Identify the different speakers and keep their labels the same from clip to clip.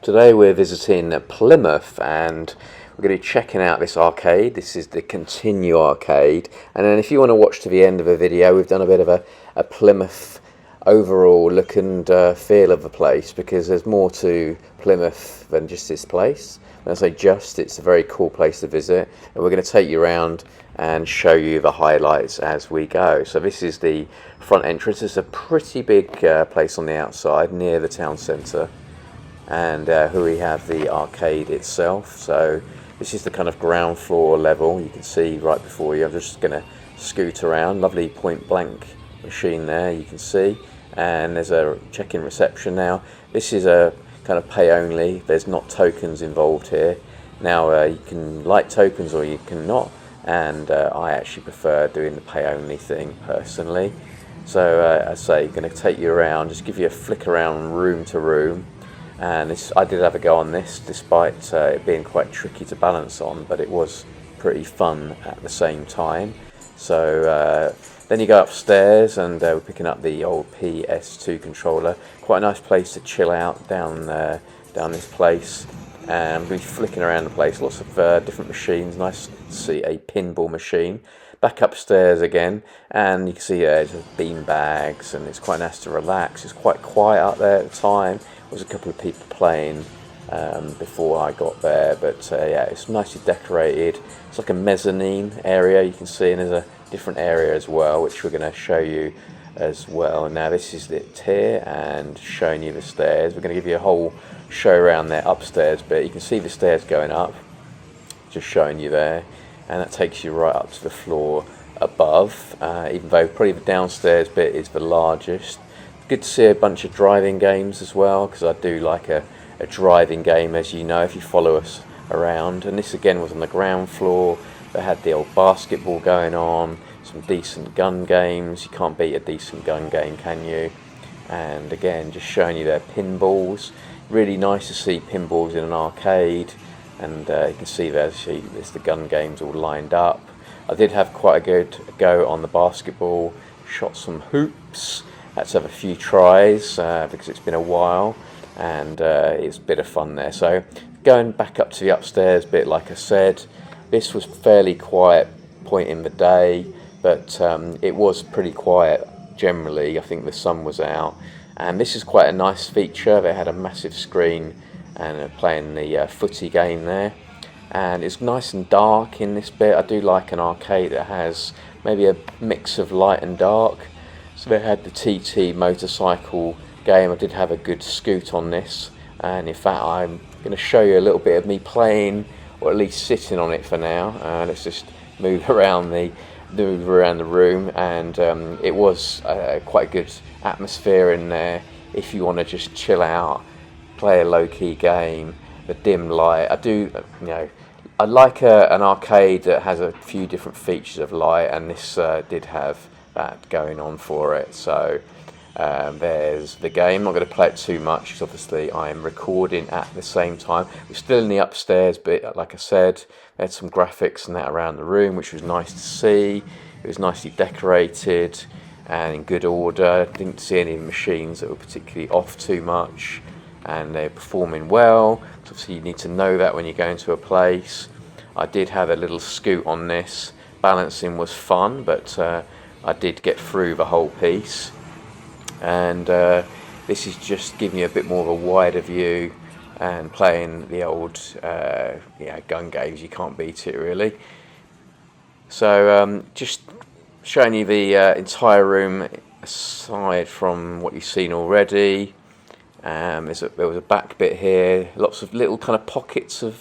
Speaker 1: Today we're visiting Plymouth and we're going to be checking out this arcade. This is the Continue arcade, and then if you want to watch to the end of the video, we've done a bit of a Plymouth overall look and feel of the place, because there's more to Plymouth than just this place. When I say just, it's a very cool place to visit, and we're going to take you around and show you the highlights as we go. So this is the front entrance. It's a pretty big place on the outside near the town centre, and here we have the arcade itself. So this is the kind of ground floor level you can see right before you. I'm just going to scoot around. Lovely point blank machine there, you can see, and there's a check-in reception. Now this is a kind of pay only, there's not tokens involved here. Now you can like tokens or you can not, and I actually prefer doing the pay only thing personally. So as I say, going to take you around, just give you a flick around room to room. And this, I did have a go on this, despite it being quite tricky to balance on, but it was pretty fun at the same time. So then you go upstairs, and we're picking up the old PS2 controller. Quite a nice place to chill out down this place. And I'm going to be flicking around the place, lots of different machines. Nice to see a pinball machine. Back upstairs again, and you can see there's bean bags, and it's quite nice to relax. It's quite quiet out there at the time. There was a couple of people playing before I got there, but yeah, it's nicely decorated. It's like a mezzanine area, you can see, and there's a different area as well, which we're going to show you as well. Now this is it here, and showing you the stairs. We're going to give you a whole show around there upstairs, but you can see the stairs going up, just showing you there, and that takes you right up to the floor above, even though probably the downstairs bit is the largest. Good to see a bunch of driving games as well, because I do like a driving game, as you know if you follow us around. And this again was on the ground floor. They had the old basketball going on, some decent gun games. You can't beat a decent gun game, can you? And again, just showing you their pinballs. Really nice to see pinballs in an arcade, and you can see there's the gun games all lined up. I did have quite a good go on the basketball, shot some hoops. Had to have a few tries because it's been a while, and it's a bit of fun there. So going back up to the upstairs bit, like I said, this was fairly quiet point in the day, but it was pretty quiet generally. I think the sun was out, and this is quite a nice feature. They had a massive screen and playing the footy game there, and it's nice and dark in this bit. I do like an arcade that has maybe a mix of light and dark. So they had the TT motorcycle game. I did have a good scoot on this, and in fact I'm going to show you a little bit of me playing, or at least sitting on it for now. Let's just move around the room, and it was quite a good atmosphere in there if you want to just chill out, play a low-key game. The dim light, I like an arcade that has a few different features of light, and this did have that going on for it. So there's the game. I'm not going to play it too much because obviously I'm recording at the same time. We're still in the upstairs bit, like I said. They had some graphics and that around the room, which was nice to see. It was nicely decorated and in good order. Didn't see any machines that were particularly off too much, and they're performing well. So obviously you need to know that when you go into a place. I did have a little scoot on this. Balancing was fun, but I did get through the whole piece, and this is just giving you a bit more of a wider view and playing the old gun games. You can't beat it really. So just showing you the entire room aside from what you've seen already. There was a back bit here, lots of little kind of pockets of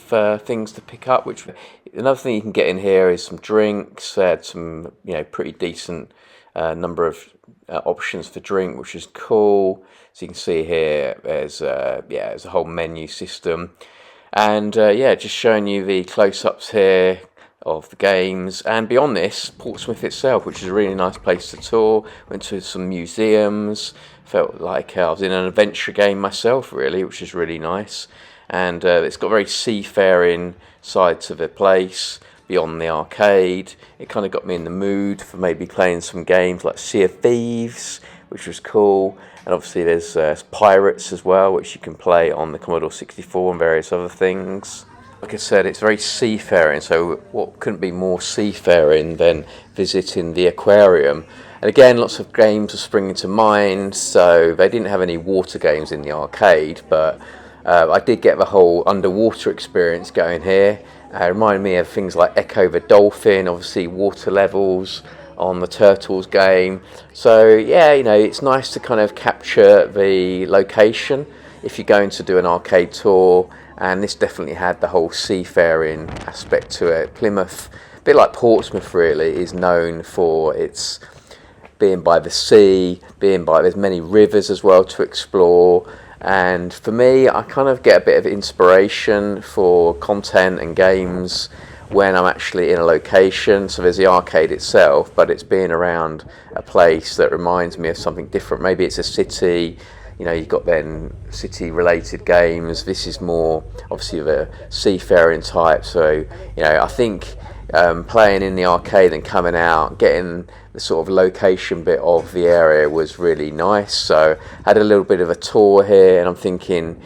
Speaker 1: things to pick up. Which another thing you can get in here is some drinks. They had some pretty decent number of options for drink, which is cool. So you can see here there's there's a whole menu system, and just showing you the close-ups here of the games. And beyond this, Portsmouth itself, which is a really nice place to tour. Went to some museums, felt like I was in an adventure game myself really, which is really nice. And it's got very seafaring side to the place beyond the arcade. It kind of got me in the mood for maybe playing some games like Sea of Thieves, which was cool. And obviously there's Pirates as well, which you can play on the Commodore 64 and various other things. Like I said, it's very seafaring, so what couldn't be more seafaring than visiting the aquarium. And again, lots of games are springing to mind. So they didn't have any water games in the arcade, but I did get the whole underwater experience going here. It reminded me of things like Echo the Dolphin, obviously water levels on the Turtles game. So yeah, you know, it's nice to kind of capture the location if you're going to do an arcade tour. And this definitely had the whole seafaring aspect to it. Plymouth, a bit like Portsmouth really, is known for its being by the sea, there's many rivers as well to explore. And for me, I kind of get a bit of inspiration for content and games when I'm actually in a location. So there's the arcade itself, but it's being around a place that reminds me of something different. Maybe it's a city. You know, you've got then city-related games. This is more obviously of a seafaring type. So, you know, I think playing in the arcade and coming out, getting the sort of location bit of the area was really nice. So I had a little bit of a tour here, and I'm thinking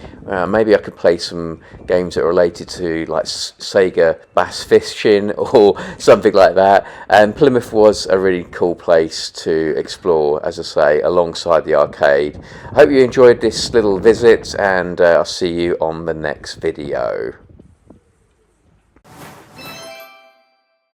Speaker 1: maybe I could play some games that are related to like Sega bass fishing or something like that. And Plymouth was a really cool place to explore, as I say, alongside the arcade. I hope you enjoyed this little visit, and I'll see you on the next video.